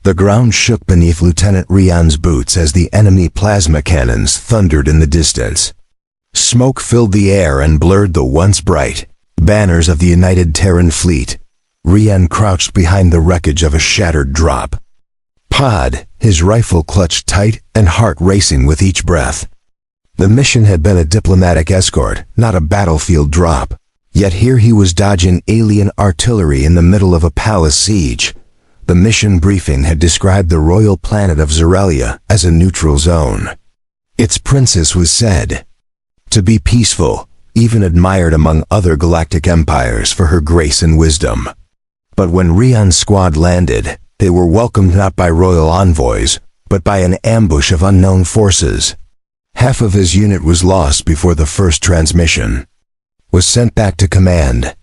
The ground shook beneath Lieutenant Rion's boots as the enemy plasma cannons thundered in the distance. Smoke filled the air and blurred the once bright banners of the United Terran Fleet. Rion crouched behind the wreckage of a shattered drop pod, his rifle clutched tight and heart racing with each breath. The mission had been a diplomatic escort, not a battlefield drop. Yet here he was dodging alien artillery in the middle of a palace siege. The mission briefing had described the royal planet of Zorelia as a neutral zone. Its princess was said to be peaceful, even admired among other galactic empires for her grace and wisdom. But when Rion's squad landed, they were welcomed not by royal envoys, but by an ambush of unknown forces. Half of his unit was lost before the first transmission was sent back to command.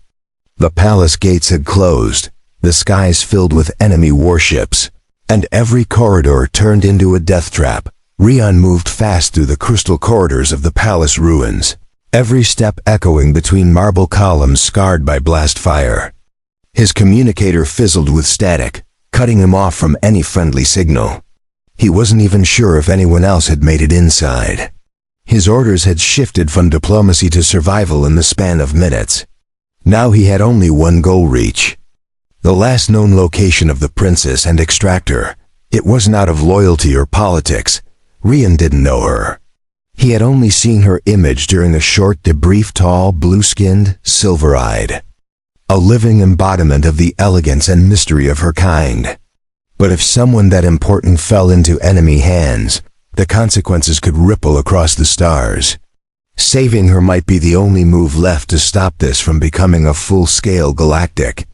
The palace gates had closed, the skies filled with enemy warships, and every corridor turned into a death trap. Rion moved fast through the crystal corridors of the palace ruins, every step echoing between marble columns scarred by blast fire. His communicator fizzled with static, cutting him off from any friendly signal. He wasn't even sure if anyone else had made it inside. His orders had shifted from diplomacy to survival in the span of minutes. Now he had only one goal: reach the last known location of the princess and extract her. It wasn't out of loyalty or politics. Rion didn't know her. He had only seen her image during a short debrief, tall, blue-skinned, silver-eyed, a living embodiment of the elegance and mystery of her kind. But if someone that important fell into enemy hands, the consequences could ripple across the stars. Saving her might be the only move left to stop this from becoming a full-scale galactic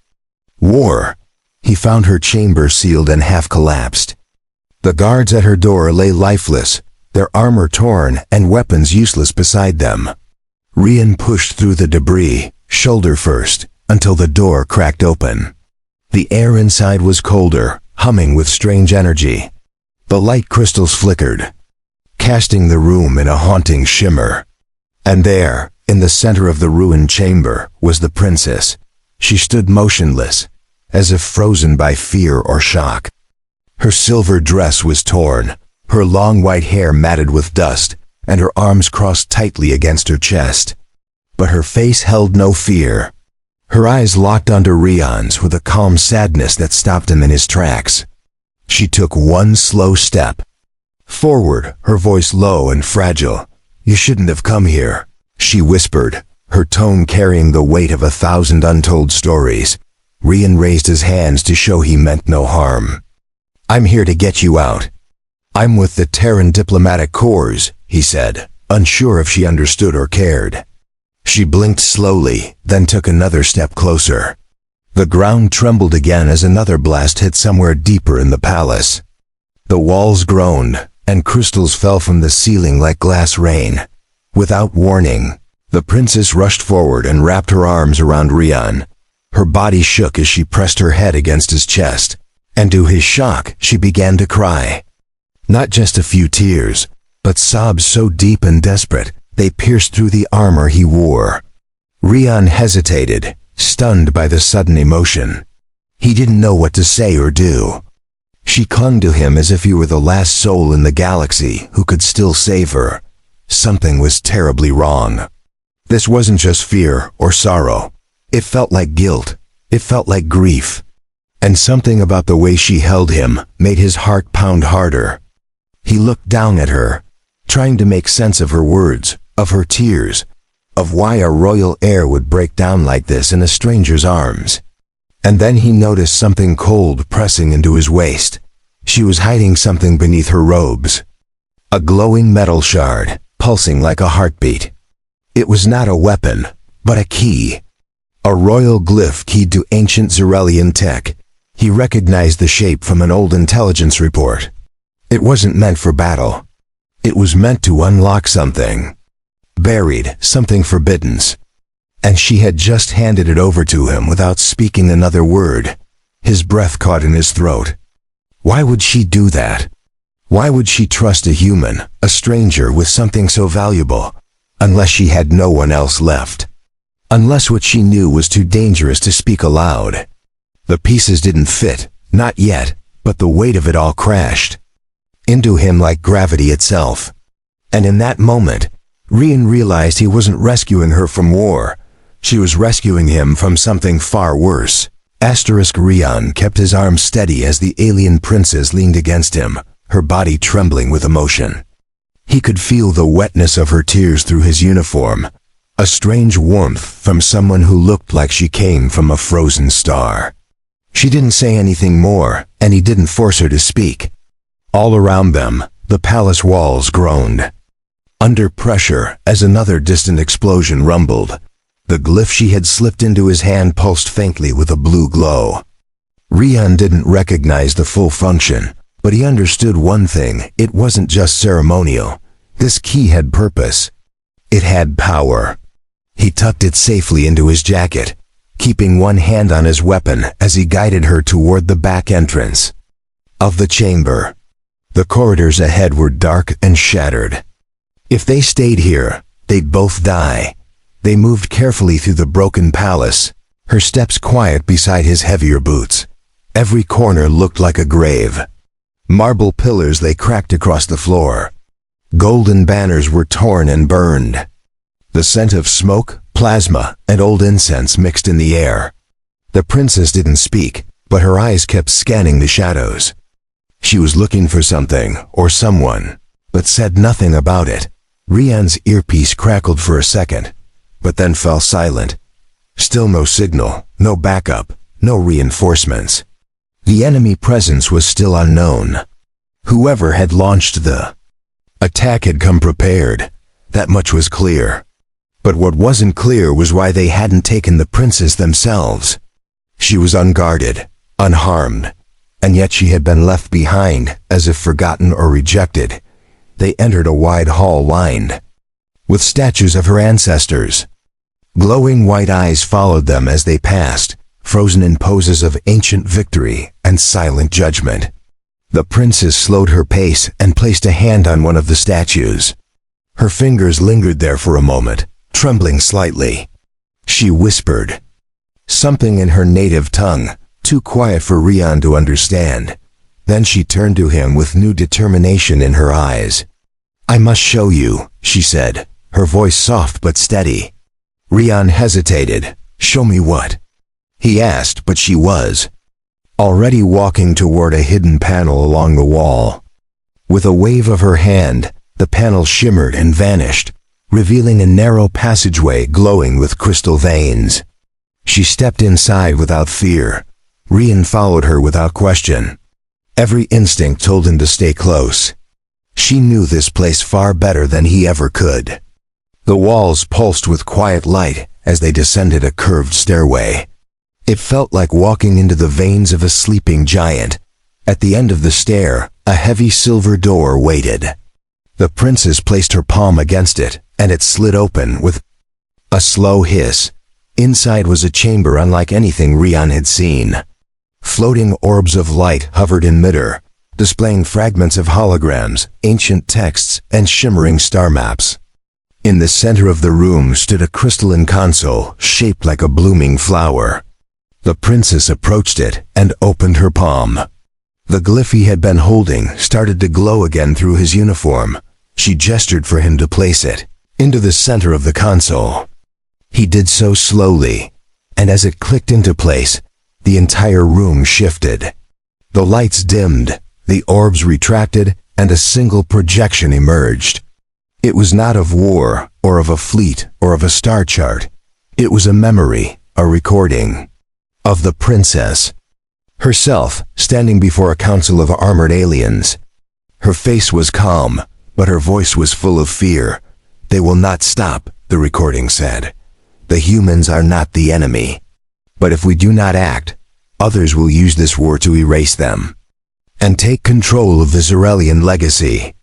war. He found her chamber sealed and half-collapsed. The guards at her door lay lifeless, their armor torn and weapons useless beside them. Rion pushed through the debris, shoulder first, until the door cracked open. The air inside was colder, humming with strange energy. The light crystals flickered, casting the room in a haunting shimmer. And there, in the center of the ruined chamber, was the princess. She stood motionless, as if frozen by fear or shock. Her silver dress was torn, her long white hair matted with dust, and her arms crossed tightly against her chest. But her face held no fear. Her eyes locked onto Rion's with a calm sadness that stopped him in his tracks. She took one slow step forward, her voice low and fragile. "You shouldn't have come here," she whispered, her tone carrying the weight of 1,000 untold stories. Rion raised his hands to show he meant no harm. "I'm here to get you out. I'm with the Terran Diplomatic Corps," he said, unsure if she understood or cared. She blinked slowly, then took another step closer. The ground trembled again as another blast hit somewhere deeper in the palace. The walls groaned, and crystals fell from the ceiling like glass rain. Without warning, the princess rushed forward and wrapped her arms around Rion. Her body shook as she pressed her head against his chest, and to his shock, she began to cry. Not just a few tears, but sobs so deep and desperate, they pierced through the armor he wore. Rion hesitated, stunned by the sudden emotion. He didn't know what to say or do. She clung to him as if he were the last soul in the galaxy who could still save her. Something was terribly wrong. This wasn't just fear or sorrow. It felt like guilt. It felt like grief. And something about the way she held him made his heart pound harder. He looked down at her, trying to make sense of her words, of her tears, of why a royal heir would break down like this in a stranger's arms. And then he noticed something cold pressing into his waist. She was hiding something beneath her robes. A glowing metal shard, pulsing like a heartbeat. It was not a weapon, but a key. A royal glyph keyed to ancient Zorelian tech. He recognized the shape from an old intelligence report. It wasn't meant for battle. It was meant to unlock something buried, something forbidden. And she had just handed it over to him without speaking another word. His breath caught in his throat. Why would she do that? Why would she trust a human, a stranger, with something so valuable, unless she had no one else left? Unless what she knew was too dangerous to speak aloud. The pieces didn't fit, not yet, but the weight of it all crashed into him like gravity itself. And in that moment, Rian realized he wasn't rescuing her from war. She was rescuing him from something far worse. Rian kept his arm steady as the alien princess leaned against him, her body trembling with emotion. He could feel the wetness of her tears through his uniform, a strange warmth from someone who looked like she came from a frozen star. She didn't say anything more, and he didn't force her to speak. All around them, the palace walls groaned under pressure as another distant explosion rumbled. The glyph she had slipped into his hand pulsed faintly with a blue glow. Rian didn't recognize the full function, but he understood one thing: it wasn't just ceremonial. This key had purpose. It had power. He tucked it safely into his jacket, keeping one hand on his weapon as he guided her toward the back entrance of the chamber. The corridors ahead were dark and shattered. If they stayed here, they'd both die. They moved carefully through the broken palace, her steps quiet beside his heavier boots. Every corner looked like a grave. Marble pillars lay cracked across the floor. Golden banners were torn and burned. The scent of smoke, plasma, and old incense mixed in the air. The princess didn't speak, but her eyes kept scanning the shadows. She was looking for something or someone, but said nothing about it. Rian's earpiece crackled for a second, but then fell silent. Still no signal, no backup, no reinforcements. The enemy presence was still unknown. Whoever had launched the attack had come prepared. That much was clear. But what wasn't clear was why they hadn't taken the princess themselves. She was unguarded, unharmed, and yet she had been left behind, as if forgotten or rejected. They entered a wide hall lined with statues of her ancestors. Glowing white eyes followed them as they passed, frozen in poses of ancient victory and silent judgment. The princess slowed her pace and placed a hand on one of the statues. Her fingers lingered there for a moment, trembling slightly. She whispered something in her native tongue, too quiet for Rian to understand. Then she turned to him with new determination in her eyes. "I must show you," she said, her voice soft but steady. Rian hesitated. "Show me what?" he asked, but she was already walking toward a hidden panel along the wall. With a wave of her hand, the panel shimmered and vanished, revealing a narrow passageway glowing with crystal veins. She stepped inside without fear. Rian followed her without question. Every instinct told him to stay close. She knew this place far better than he ever could. The walls pulsed with quiet light as they descended a curved stairway. It felt like walking into the veins of a sleeping giant. At the end of the stair, a heavy silver door waited. The princess placed her palm against it, and it slid open with a slow hiss. Inside was a chamber unlike anything Rian had seen. Floating orbs of light hovered in midair, displaying fragments of holograms, ancient texts, and shimmering star maps. In the center of the room stood a crystalline console shaped like a blooming flower. The princess approached it and opened her palm. The glyph he had been holding started to glow again through his uniform. She gestured for him to place it into the center of the console. He did so slowly, and as it clicked into place, the entire room shifted. The lights dimmed, the orbs retracted, and a single projection emerged. It was not of war, or of a fleet, or of a star chart. It was a memory, a recording of the princess herself, standing before a council of armored aliens. Her face was calm, but her voice was full of fear. "They will not stop," the recording said. "The humans are not the enemy. But if we do not act, others will use this war to erase them and take control of the Zerelian legacy.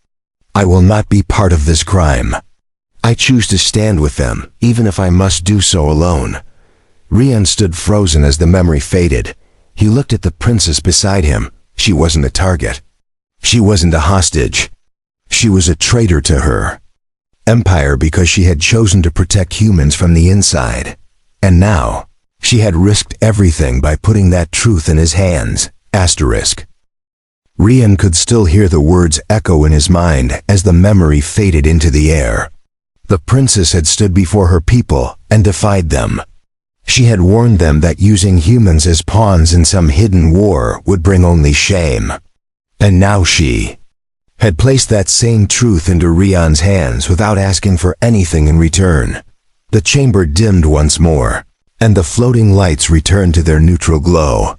I will not be part of this crime. I choose to stand with them, even if I must do so alone." Rian stood frozen as the memory faded. He looked at the princess beside him. She wasn't a target. She wasn't a hostage. She was a traitor to her empire because she had chosen to protect humans from the inside. And now, she had risked everything by putting that truth in his hands. Rian could still hear the words echo in his mind as the memory faded into the air. The princess had stood before her people and defied them. She had warned them that using humans as pawns in some hidden war would bring only shame. And now she had placed that same truth into Rian's hands without asking for anything in return. The chamber dimmed once more, and the floating lights returned to their neutral glow.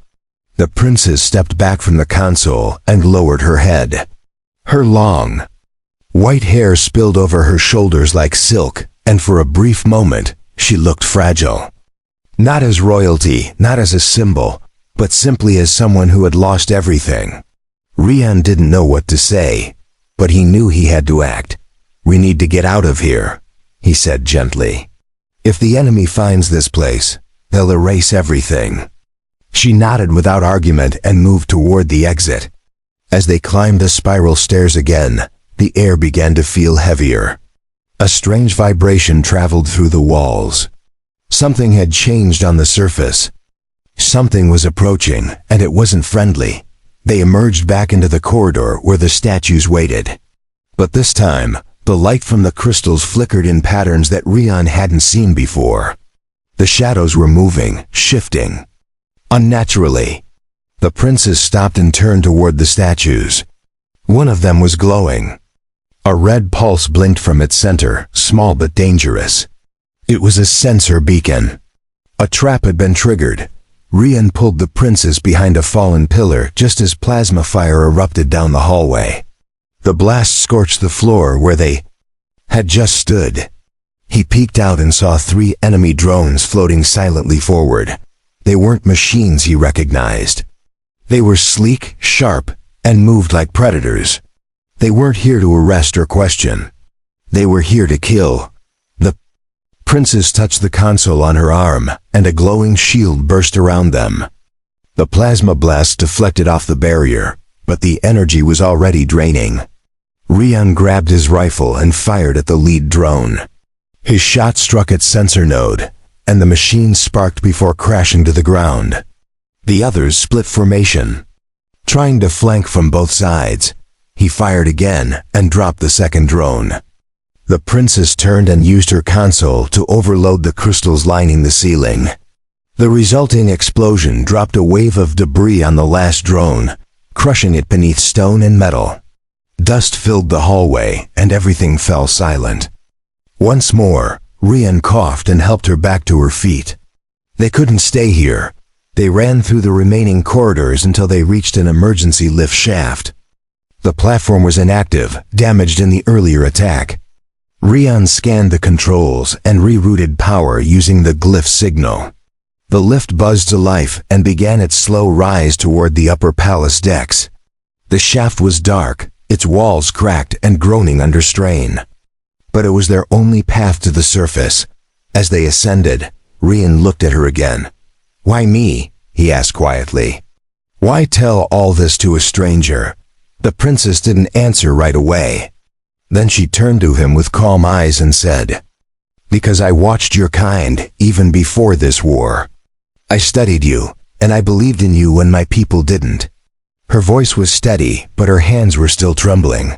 The princess stepped back from the console and lowered her head. Her long, white hair spilled over her shoulders like silk, and for a brief moment, she looked fragile. Not as royalty, not as a symbol, but simply as someone who had lost everything. Rian didn't know what to say, but he knew he had to act. "We need to get out of here," he said gently. "If the enemy finds this place, they'll erase everything." She nodded without argument and moved toward the exit. As they climbed the spiral stairs again, the air began to feel heavier. A strange vibration traveled through the walls. Something had changed on the surface. Something was approaching, and it wasn't friendly. They emerged back into the corridor where the statues waited. But this time, the light from the crystals flickered in patterns that Rian hadn't seen before. The shadows were moving, shifting. Unnaturally. The princess stopped and turned toward the statues. One of them was glowing. A red pulse blinked from its center, small but dangerous. It was a sensor beacon. A trap had been triggered. Rian pulled the princess behind a fallen pillar just as plasma fire erupted down the hallway. The blast scorched the floor where they had just stood. He peeked out and saw 3 enemy drones floating silently forward. They weren't machines he recognized. They were sleek, sharp, and moved like predators. They weren't here to arrest or question. They were here to kill. The princess touched the console on her arm, and a glowing shield burst around them. The plasma blast deflected off the barrier, but the energy was already draining. Rian grabbed his rifle and fired at the lead drone. His shot struck its sensor node, and the machine sparked before crashing to the ground. The others split formation. Trying to flank from both sides, he fired again and dropped the second drone. The princess turned and used her console to overload the crystals lining the ceiling. The resulting explosion dropped a wave of debris on the last drone, crushing it beneath stone and metal. Dust filled the hallway, and everything fell silent. Once more, Rian coughed and helped her back to her feet. They couldn't stay here. They ran through the remaining corridors until they reached an emergency lift shaft. The platform was inactive, damaged in the earlier attack. Rian scanned the controls and rerouted power using the glyph signal. The lift buzzed to life and began its slow rise toward the upper palace decks. The shaft was dark, its walls cracked and groaning under strain. But it was their only path to the surface. As they ascended, Rian looked at her again. "Why me?" he asked quietly. "Why tell all this to a stranger?" The princess didn't answer right away. Then she turned to him with calm eyes and said, "Because I watched your kind even before this war. I studied you, and I believed in you when my people didn't." Her voice was steady, but her hands were still trembling.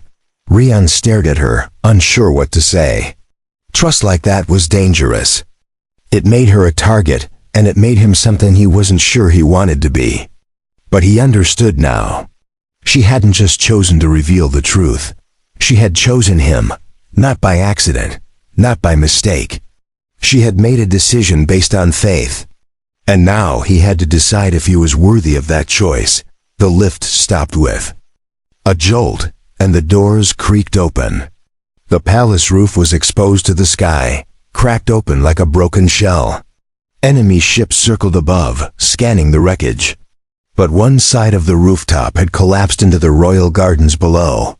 Rian stared at her, unsure what to say. Trust like that was dangerous. It made her a target, and it made him something he wasn't sure he wanted to be. But he understood now. She hadn't just chosen to reveal the truth. She had chosen him, not by accident, not by mistake. She had made a decision based on faith. And now he had to decide if he was worthy of that choice. The lift stopped with a jolt, and the doors creaked open. The palace roof was exposed to the sky, cracked open like a broken shell. Enemy ships circled above, scanning the wreckage. But one side of the rooftop had collapsed into the royal gardens below.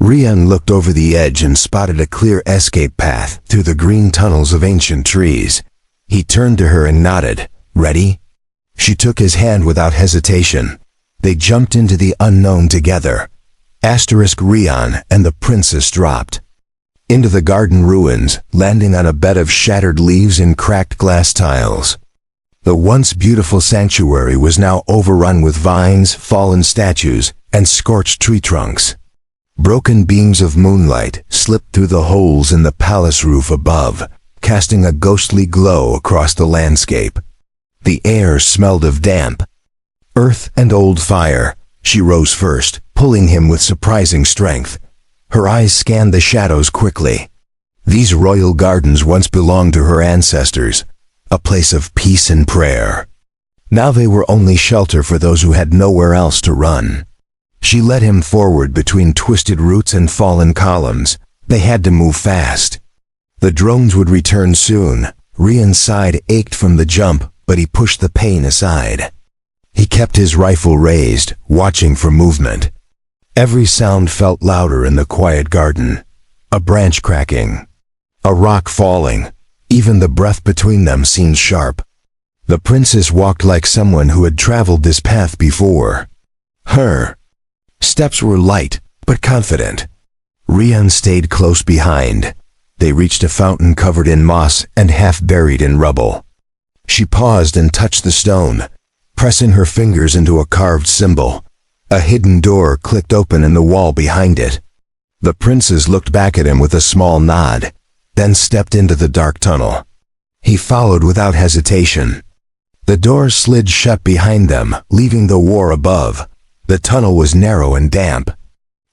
Rian looked over the edge and spotted a clear escape path through the green tunnels of ancient trees. He turned to her and nodded. "Ready?" She took his hand without hesitation. They jumped into the unknown together. Rian and the princess dropped into the garden ruins, landing on a bed of shattered leaves and cracked glass tiles. The once beautiful sanctuary was now overrun with vines, fallen statues, and scorched tree trunks. Broken beams of moonlight slipped through the holes in the palace roof above, casting a ghostly glow across the landscape. The air smelled of damp earth and old fire. She rose first, pulling him with surprising strength. Her eyes scanned the shadows quickly. These royal gardens once belonged to her ancestors, a place of peace and prayer. Now they were only shelter for those who had nowhere else to run. She led him forward between twisted roots and fallen columns. They had to move fast. The drones would return soon. Rian's side ached from the jump, but he pushed the pain aside. He kept his rifle raised, watching for movement. Every sound felt louder in the quiet garden. A branch cracking, a rock falling. Even the breath between them seemed sharp. The princess walked like someone who had traveled this path before. Her steps were light, but confident. Rian stayed close behind. They reached a fountain covered in moss and half buried in rubble. She paused and touched the stone, pressing her fingers into a carved symbol. A hidden door clicked open in the wall behind it. The princess looked back at him with a small nod, then stepped into the dark tunnel. He followed without hesitation. The door slid shut behind them, leaving the war above. The tunnel was narrow and damp.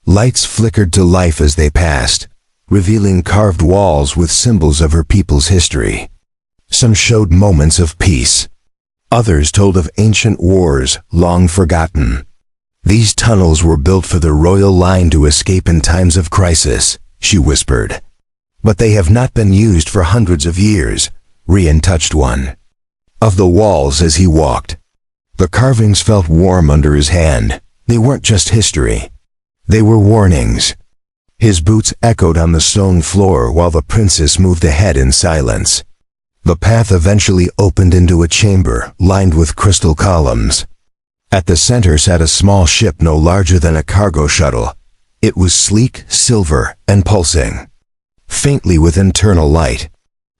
Lights flickered to life as they passed, revealing carved walls with symbols of her people's history. Some showed moments of peace. Others told of ancient wars long forgotten. These tunnels were built for the royal line to escape in times of crisis, she whispered. But they have not been used for hundreds of years. Rian touched one of the walls as he walked. The carvings felt warm under his hand. They weren't just history. They were warnings. His boots echoed on the stone floor while the princess moved ahead in silence. The path eventually opened into a chamber lined with crystal columns. At the center sat a small ship no larger than a cargo shuttle. It was sleek, silver, and pulsing faintly with internal light.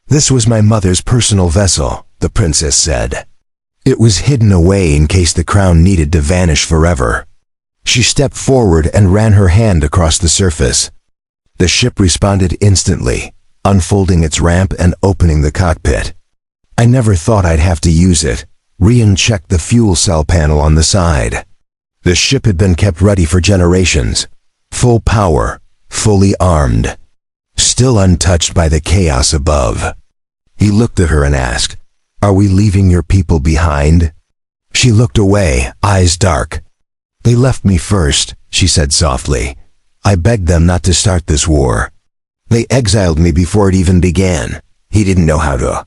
"This was my mother's personal vessel," the princess said. "It was hidden away in case the crown needed to vanish forever." She stepped forward and ran her hand across the surface. The ship responded instantly, unfolding its ramp and opening the cockpit. "I never thought I'd have to use it." Rian checked the fuel cell panel on the side. The ship had been kept ready for generations. Full power, fully armed, still untouched by the chaos above. He looked at her and asked, "Are we leaving your people behind?" She looked away, eyes dark. "They left me first," she said softly. "I begged them not to start this war. They exiled me before it even began." He didn't know how to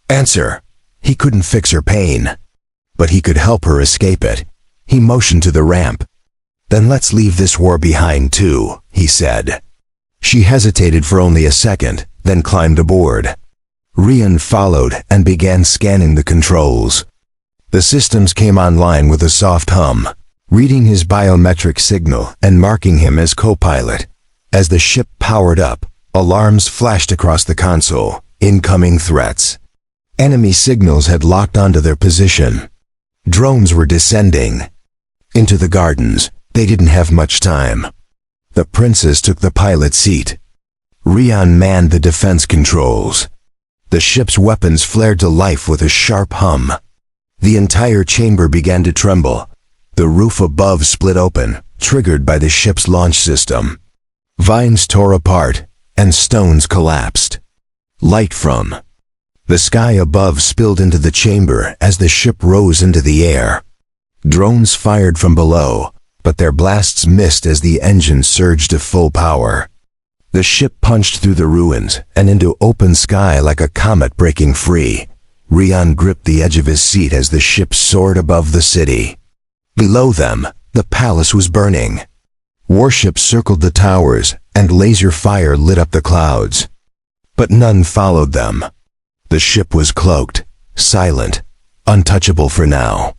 answer. He couldn't fix her pain, but he could help her escape it. He motioned to the ramp. "Then let's leave this war behind too," he said. She hesitated for only a second, then climbed aboard. Rian followed and began scanning the controls. The systems came online with a soft hum, reading his biometric signal and marking him as co-pilot. As the ship powered up, alarms flashed across the console. Incoming threats. Enemy signals had locked onto their position. Drones were descending into the gardens. They didn't have much time. The princess took the pilot seat. Rian manned the defense controls. The ship's weapons flared to life with a sharp hum. The entire chamber began to tremble. The roof above split open, triggered by the ship's launch system. Vines tore apart, and stones collapsed. Light from the sky above spilled into the chamber as the ship rose into the air. Drones fired from below, but their blasts missed as the engine surged to full power. The ship punched through the ruins and into open sky like a comet breaking free. Rian gripped the edge of his seat as the ship soared above the city. Below them, the palace was burning. Warships circled the towers, and laser fire lit up the clouds. But none followed them. The ship was cloaked, silent, untouchable for now.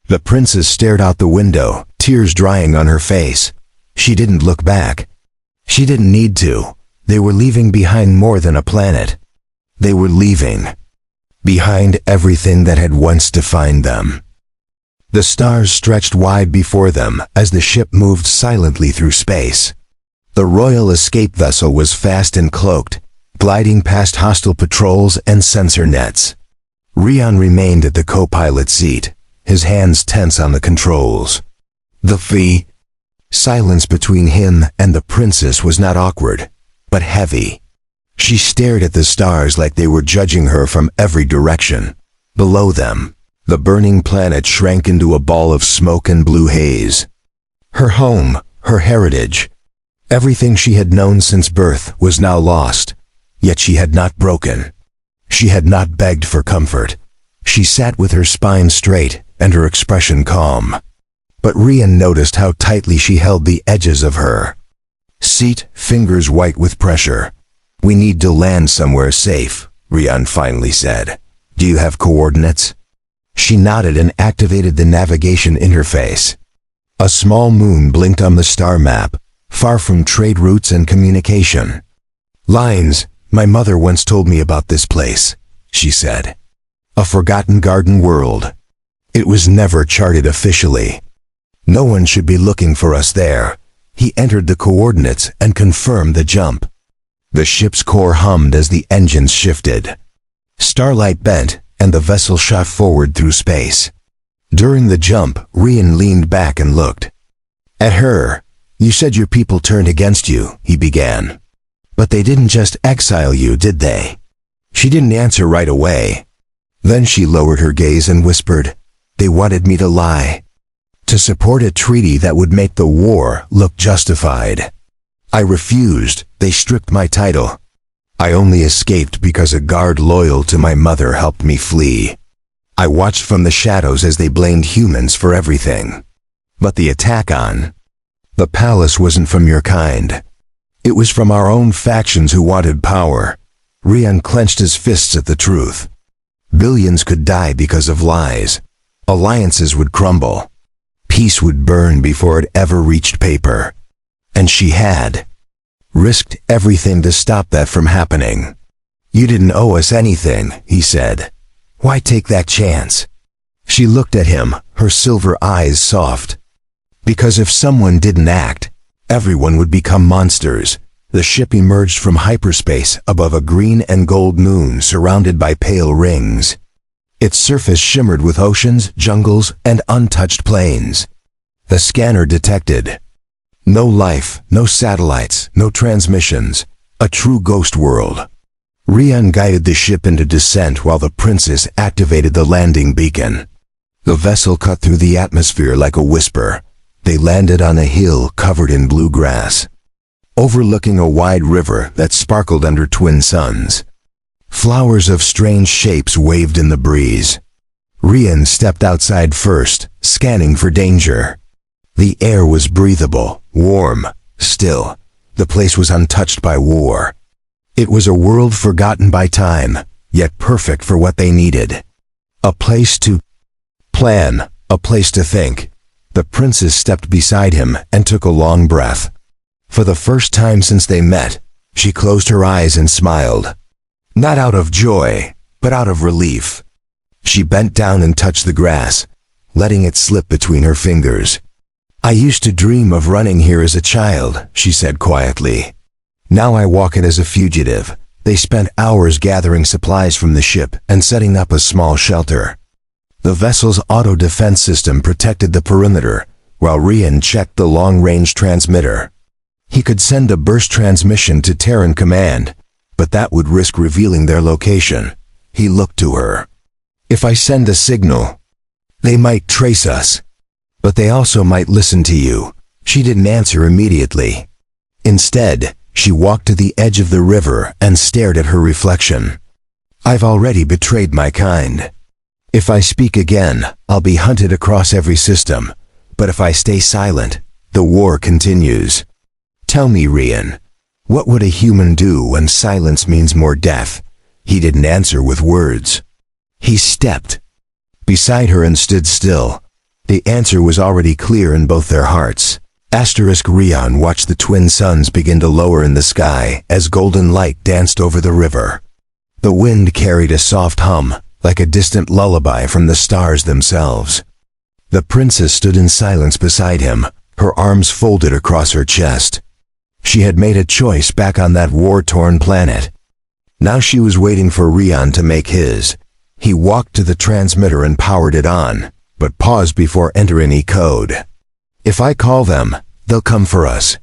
The princess stared out the window, tears drying on her face. She didn't look back. She didn't need to. They were leaving behind more than a planet. They were leaving behind everything that had once defined them. The stars stretched wide before them as the ship moved silently through space. The royal escape vessel was fast and cloaked, gliding past hostile patrols and sensor nets. Rian remained at the co-pilot seat, his hands tense on the controls. The silence between him and the princess was not awkward, but heavy. She stared at the stars like they were judging her from every direction. Below them, the burning planet shrank into a ball of smoke and blue haze. Her home, her heritage, everything she had known since birth was now lost, yet she had not broken. She had not begged for comfort. She sat with her spine straight and her expression calm. But Rian noticed how tightly she held the edges of her seat, fingers white with pressure. "We need to land somewhere safe," Rian finally said. "Do you have coordinates?" She nodded and activated the navigation interface. A small moon blinked on the star map, far from trade routes and communication. "Lines, my mother once told me about this place," she said. "A forgotten garden world. It was never charted officially. No one should be looking for us there." He entered the coordinates and confirmed the jump. The ship's core hummed as the engines shifted. Starlight bent, and the vessel shot forward through space. During the jump, Rian leaned back and looked at her. "You said your people turned against you," he began. "But they didn't just exile you, did they?" She didn't answer right away. Then she lowered her gaze and whispered, "They wanted me to lie. To support a treaty that would make the war look justified. I refused. They stripped my title. I only escaped because a guard loyal to my mother helped me flee. I watched from the shadows as they blamed humans for everything. But the attack on the palace wasn't from your kind. It was from our own factions who wanted power." Rian clenched his fists at the truth. Billions could die because of lies. Alliances would crumble. Peace would burn before it ever reached paper. And she had risked everything to stop that from happening. "You didn't owe us anything," he said. "Why take that chance?" She looked at him, her silver eyes soft. "Because if someone didn't act, everyone would become monsters." The ship emerged from hyperspace above a green and gold moon surrounded by pale rings. Its surface shimmered with oceans, jungles, and untouched plains. The scanner detected no life, no satellites, no transmissions, a true ghost world. Rian guided the ship into descent while the princess activated the landing beacon. The vessel cut through the atmosphere like a whisper. They landed on a hill covered in blue grass, overlooking a wide river that sparkled under twin suns. Flowers of strange shapes waved in the breeze. Rian stepped outside first, scanning for danger. The air was breathable, warm, still. The place was untouched by war. It was a world forgotten by time, yet perfect for what they needed. A place to plan, a place to think. The princess stepped beside him and took a long breath. For the first time since they met, she closed her eyes and smiled. Not out of joy, but out of relief. She bent down and touched the grass, letting it slip between her fingers. "I used to dream of running here as a child," she said quietly. "Now I walk it as a fugitive." They spent hours gathering supplies from the ship and setting up a small shelter. The vessel's auto-defense system protected the perimeter, while Rian checked the long-range transmitter. He could send a burst transmission to Terran Command, but that would risk revealing their location. He looked to her. "If I send a signal, they might trace us, but they also might listen to you." She didn't answer immediately. Instead, she walked to the edge of the river and stared at her reflection. "I've already betrayed my kind. If I speak again, I'll be hunted across every system. But if I stay silent, the war continues. Tell me, Rian, what would a human do when silence means more death?" He didn't answer with words. He stepped beside her and stood still. The answer was already clear in both their hearts. Rian watched the twin suns begin to lower in the sky as golden light danced over the river. The wind carried a soft hum, like a distant lullaby from the stars themselves. The princess stood in silence beside him, her arms folded across her chest. She had made a choice back on that war-torn planet. Now she was waiting for Rian to make his. He walked to the transmitter and powered it on, but paused before entering any code. "If I call them, they'll come for us.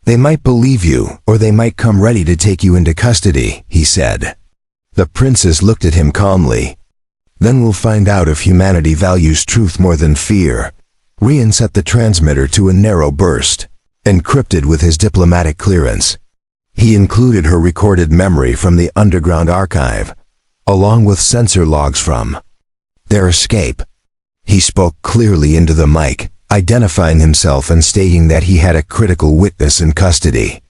They might believe you, or they might come ready to take you into custody," he said. The princess looked at him calmly. "Then we'll find out if humanity values truth more than fear." Rian set the transmitter to a narrow burst, encrypted with his diplomatic clearance. He included her recorded memory from the underground archive, along with sensor logs from their escape. He spoke clearly into the mic, identifying himself and stating that he had a critical witness in custody.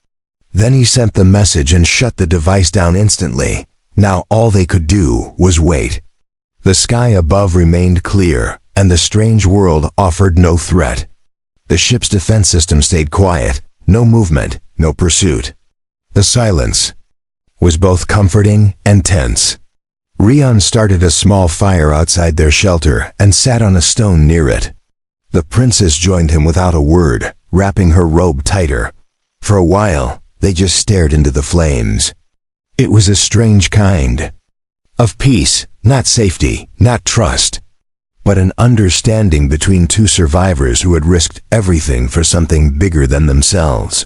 Then he sent the message and shut the device down instantly. Now all they could do was wait. The sky above remained clear, and the strange world offered no threat. The ship's defense system stayed quiet, no movement, no pursuit. The silence was both comforting and tense. Rian started a small fire outside their shelter and sat on a stone near it. The princess joined him without a word, wrapping her robe tighter. For a while, they just stared into the flames. It was a strange kind of peace, not safety, not trust, but an understanding between two survivors who had risked everything for something bigger than themselves.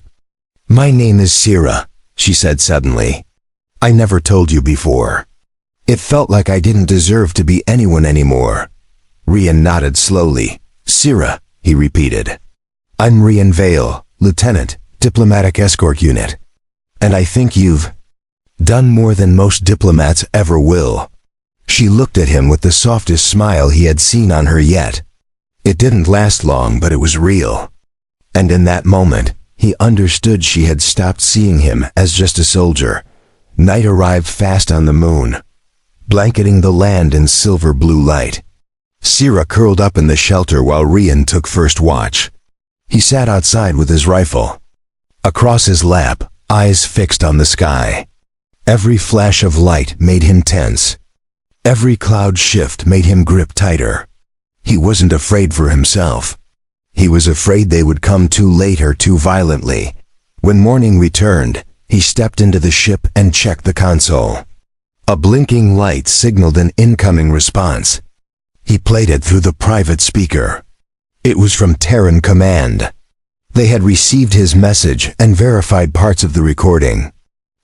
"My name is Sira," she said suddenly. "I never told you before." It felt like I didn't deserve to be anyone anymore. Rian nodded slowly. "Sira," he repeated. "I'm Rian Vale, Lieutenant, Diplomatic Escort Unit. And I think you've done more than most diplomats ever will." She looked at him with the softest smile he had seen on her yet. It didn't last long, but it was real. And in that moment, he understood she had stopped seeing him as just a soldier. Night arrived fast on the moon, blanketing the land in silver blue light. Sira curled up in the shelter while Rian took first watch. He sat outside with his rifle across his lap, eyes fixed on the sky. Every flash of light made him tense. Every cloud shift made him grip tighter. He wasn't afraid for himself. He was afraid they would come too late or too violently. When morning returned, he stepped into the ship and checked the console. A blinking light signaled an incoming response. He played it through the private speaker. It was from Terran Command. They had received his message and verified parts of the recording.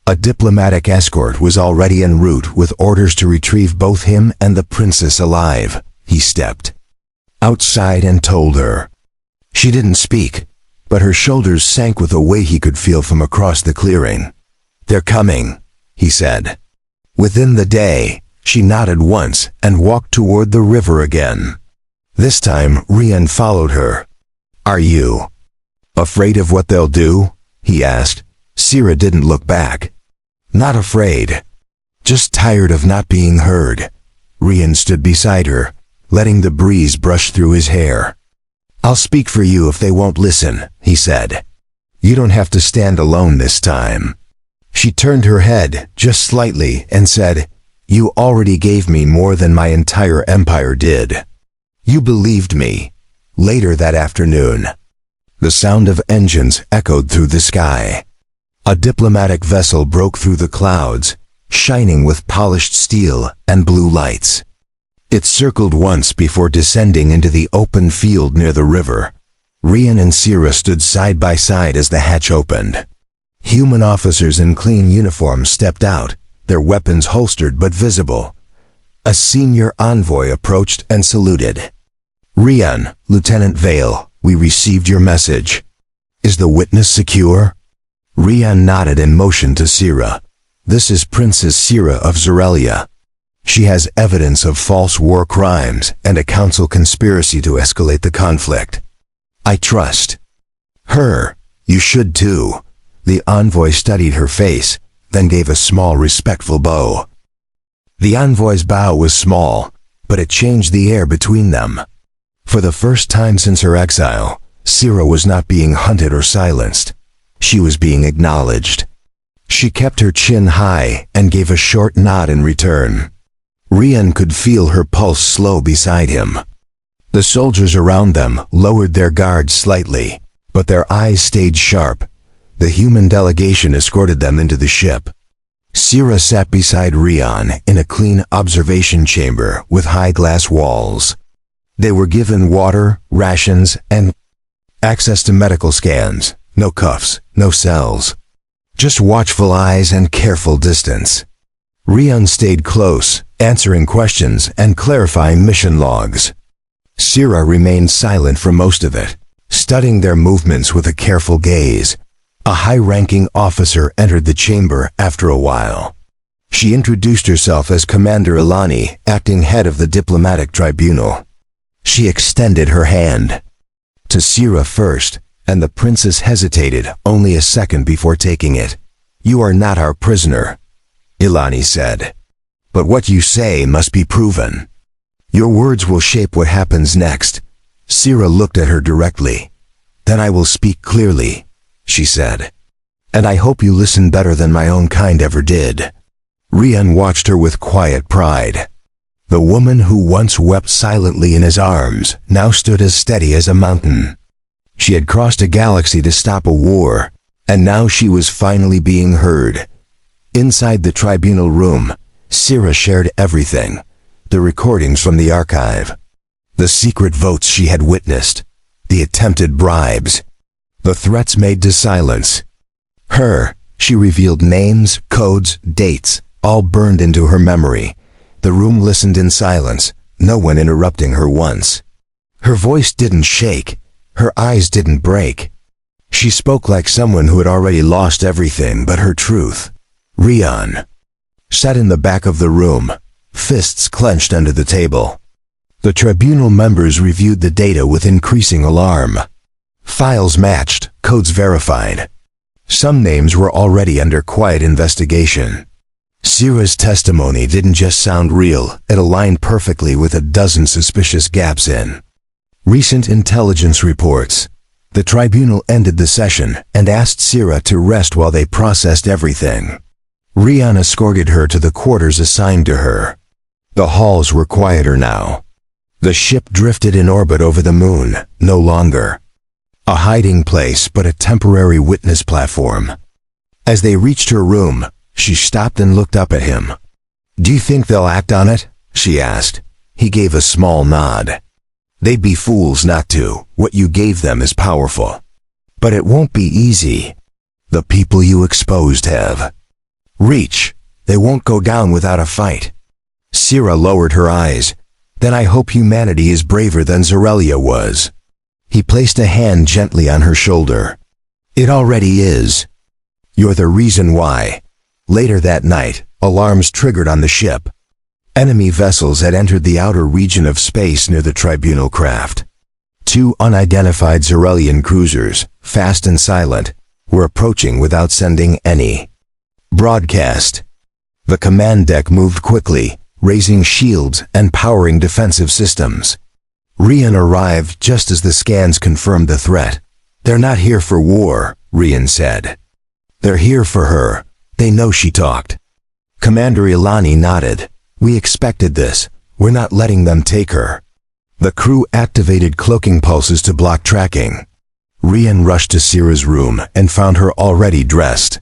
A diplomatic escort was already en route with orders to retrieve both him and the princess alive. He stepped outside and told her. She didn't speak, but her shoulders sank with a weight he could feel from across the clearing. "They're coming," he said. Within the day, she nodded once and walked toward the river again. This time, Rian followed her. "Are you afraid of what they'll do?" he asked. Sira didn't look back. "Not afraid. Just tired of not being heard." Rian stood beside her, letting the breeze brush through his hair. "I'll speak for you if they won't listen," he said. "You don't have to stand alone this time." She turned her head just slightly and said, "You already gave me more than my entire empire did. You believed me." Later that afternoon, the sound of engines echoed through the sky. A diplomatic vessel broke through the clouds, shining with polished steel and blue lights. It circled once before descending into the open field near the river. Rian and Sira stood side by side as the hatch opened. Human officers in clean uniforms stepped out, their weapons holstered but visible. A senior envoy approached and saluted. "Rian, Lieutenant Vale, we received your message. Is the witness secure?" Rian nodded and motioned to Sira. "This is Princess Sira of Zorelia. She has evidence of false war crimes and a council conspiracy to escalate the conflict. I trust her. You should too." The envoy studied her face, then gave a small respectful bow. The envoy's bow was small, but it changed the air between them. For the first time since her exile, Sira was not being hunted or silenced. She was being acknowledged. She kept her chin high and gave a short nod in return. Rian could feel her pulse slow beside him. The soldiers around them lowered their guards slightly, but their eyes stayed sharp. The human delegation escorted them into the ship. Sira sat beside Rian in a clean observation chamber with high glass walls. They were given water, rations, and access to medical scans. No cuffs, no cells. Just watchful eyes and careful distance. Rian stayed close, answering questions and clarifying mission logs. Sira remained silent for most of it, studying their movements with a careful gaze. A high-ranking officer entered the chamber after a while. She introduced herself as Commander Ilani, acting head of the diplomatic tribunal. She extended her hand to Sira first, and the princess hesitated only a second before taking it. "You are not our prisoner," Ilani said. "But what you say must be proven. Your words will shape what happens next." Sira looked at her directly. "Then I will speak clearly," she said. "And I hope you listen better than my own kind ever did." Rian watched her with quiet pride. The woman who once wept silently in his arms now stood as steady as a mountain. She had crossed a galaxy to stop a war, and now she was finally being heard. Inside the tribunal room, Sira shared everything. The recordings from the archive, the secret votes she had witnessed, the attempted bribes, the threats made to silence her. She revealed names, codes, dates, all burned into her memory. The room listened in silence, no one interrupting her once. Her voice didn't shake, her eyes didn't break. She spoke like someone who had already lost everything but her truth. Rian sat in the back of the room, fists clenched under the table. The tribunal members reviewed the data with increasing alarm. Files matched, codes verified. Some names were already under quiet investigation. Sira's testimony didn't just sound real, it aligned perfectly with a dozen suspicious gaps in recent intelligence reports. The tribunal ended the session and asked Sira to rest while they processed everything. Rian escorted her to the quarters assigned to her. The halls were quieter now. The ship drifted in orbit over the moon, no longer a hiding place but a temporary witness platform. As they reached her room, she stopped and looked up at him. "Do you think they'll act on it?" she asked. He gave a small nod. "They'd be fools not to. What you gave them is powerful. But it won't be easy. The people you exposed have reach. They won't go down without a fight." Sira lowered her eyes. "Then I hope humanity is braver than Zorelia was." He placed a hand gently on her shoulder. "It already is. You're the reason why." Later that night, alarms triggered on the ship. Enemy vessels had entered the outer region of space near the tribunal craft. Two unidentified Zorelian cruisers, fast and silent, were approaching without sending any broadcast. The command deck moved quickly, raising shields and powering defensive systems. Rian arrived just as the scans confirmed the threat. "They're not here for war," Rian said. "They're here for her. They know she talked." Commander Ilani nodded. "We expected this. We're not letting them take her." The crew activated cloaking pulses to block tracking. Rian rushed to Sira's room and found her already dressed,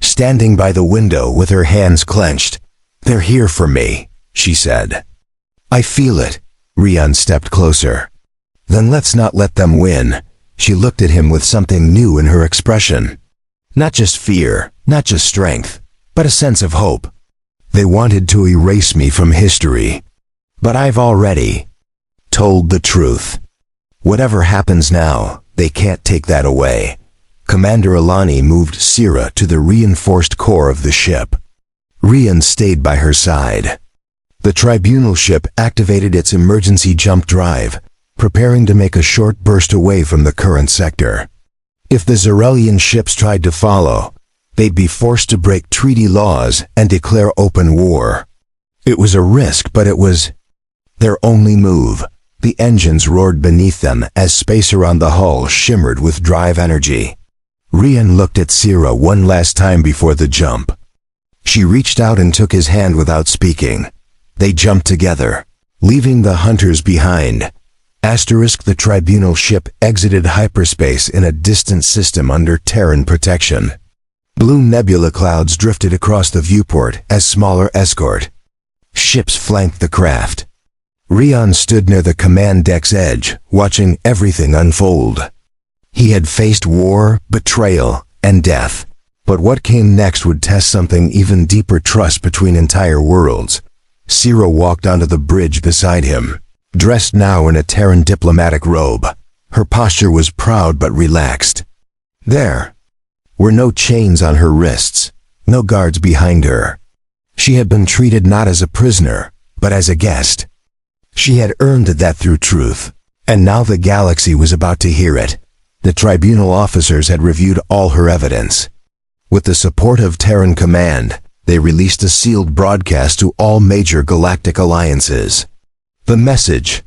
standing by the window with her hands clenched. "They're here for me," she said. "I feel it." Rian stepped closer. "Then let's not let them win." She looked at him with something new in her expression. Not just fear, not just strength, but a sense of hope. "They wanted to erase me from history, but I've already told the truth. Whatever happens now, they can't take that away." Commander Ilani moved Sira to the reinforced core of the ship. Rian stayed by her side. The tribunal ship activated its emergency jump drive, preparing to make a short burst away from the current sector. If the Zorelian ships tried to follow, they'd be forced to break treaty laws and declare open war. It was a risk, but it was their only move. The engines roared beneath them as space around the hull shimmered with drive energy. Rian looked at Sira one last time before the jump. She reached out and took his hand without speaking. They jumped together, leaving the hunters behind. The Tribunal ship exited hyperspace in a distant system under Terran protection. Blue nebula clouds drifted across the viewport as smaller escort ships flanked the craft. Rian stood near the command deck's edge, watching everything unfold. He had faced war, betrayal, and death. But what came next would test something even deeper: trust between entire worlds. Sira walked onto the bridge beside him, dressed now in a Terran diplomatic robe. Her posture was proud but relaxed. There were no chains on her wrists, no guards behind her. She had been treated not as a prisoner, but as a guest. She had earned that through truth, and now the galaxy was about to hear it. The Tribunal officers had reviewed all her evidence. With the support of Terran Command, they released a sealed broadcast to all major galactic alliances. The message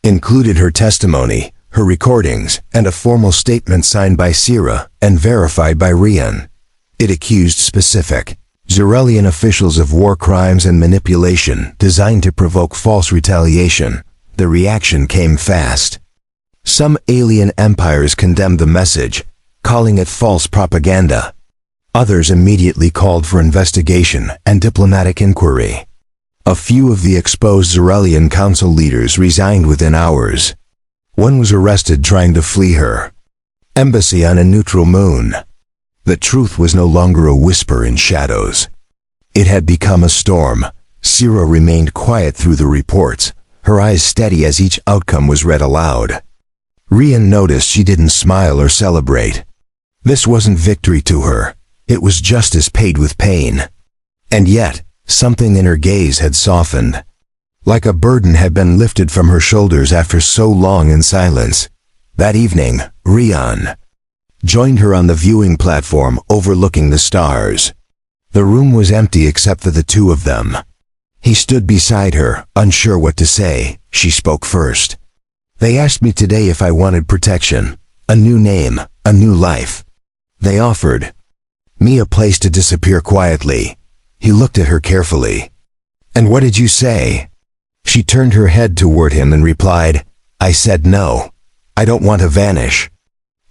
included her testimony, her recordings, and a formal statement signed by Sira and verified by Rian. It accused specific Xerelian officials of war crimes and manipulation designed to provoke false retaliation. The reaction came fast. Some alien empires condemned the message, calling it false propaganda. Others immediately called for investigation and diplomatic inquiry. A few of the exposed Xerelian council leaders resigned within hours. One was arrested trying to flee her embassy on a neutral moon. The truth was no longer a whisper in shadows. It had become a storm. Sira remained quiet through the reports, her eyes steady as each outcome was read aloud. Rian noticed she didn't smile or celebrate. This wasn't victory to her. It was justice paid with pain. And yet, something in her gaze had softened. Like a burden had been lifted from her shoulders after so long in silence. That evening, Rian joined her on the viewing platform overlooking the stars. The room was empty except for the two of them. He stood beside her, unsure what to say. She spoke first. "They asked me today if I wanted protection, a new name, a new life. They offered me a place to disappear quietly." He looked at her carefully. "And what did you say?" She turned her head toward him and replied, "I said no. I don't want to vanish.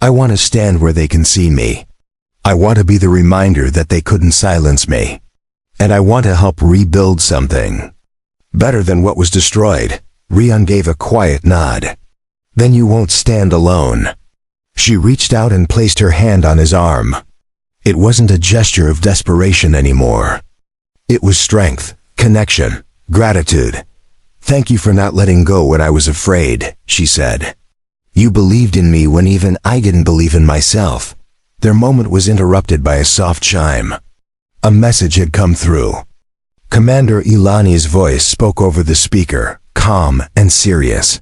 I want to stand where they can see me. I want to be the reminder that they couldn't silence me. And I want to help rebuild something better than what was destroyed." Rian gave a quiet nod. "Then you won't stand alone." She reached out and placed her hand on his arm. It wasn't a gesture of desperation anymore. It was strength, connection, gratitude. "Thank you for not letting go when I was afraid," she said. "You believed in me when even I didn't believe in myself." Their moment was interrupted by a soft chime. A message had come through. Commander Ilani's voice spoke over the speaker, calm and serious.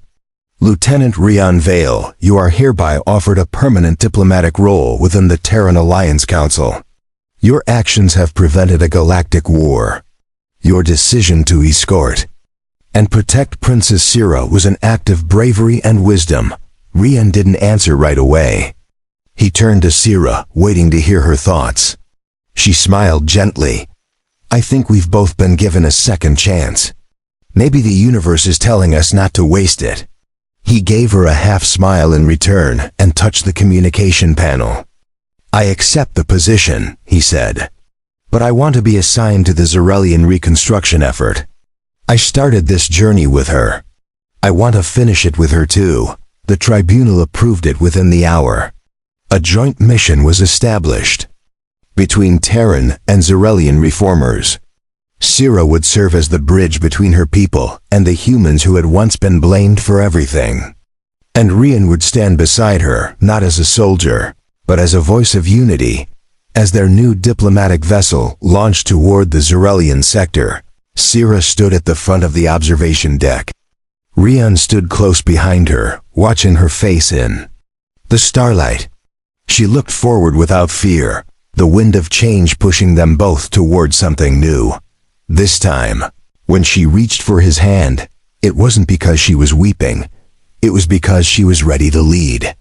"Lieutenant Rian Vale, you are hereby offered a permanent diplomatic role within the Terran Alliance Council. Your actions have prevented a galactic war. Your decision to escort and protect Princess Sira was an act of bravery and wisdom." Rian didn't answer right away. He turned to Sira, waiting to hear her thoughts. She smiled gently. "I think we've both been given a second chance. Maybe the universe is telling us not to waste it." He gave her a half smile in return and touched the communication panel. "I accept the position," he said. "But I want to be assigned to the Xerelian reconstruction effort. I started this journey with her. I want to finish it with her too." The Tribunal approved it within the hour. A joint mission was established between Terran and Xerelian reformers. Sira would serve as the bridge between her people and the humans who had once been blamed for everything. And Rian would stand beside her, not as a soldier, but as a voice of unity. As their new diplomatic vessel launched toward the Xerelian sector, Sira stood at the front of the observation deck. Rian stood close behind her, watching her face in the starlight. She looked forward without fear, the wind of change pushing them both toward something new. This time, when she reached for his hand, it wasn't because she was weeping. It was because she was ready to lead.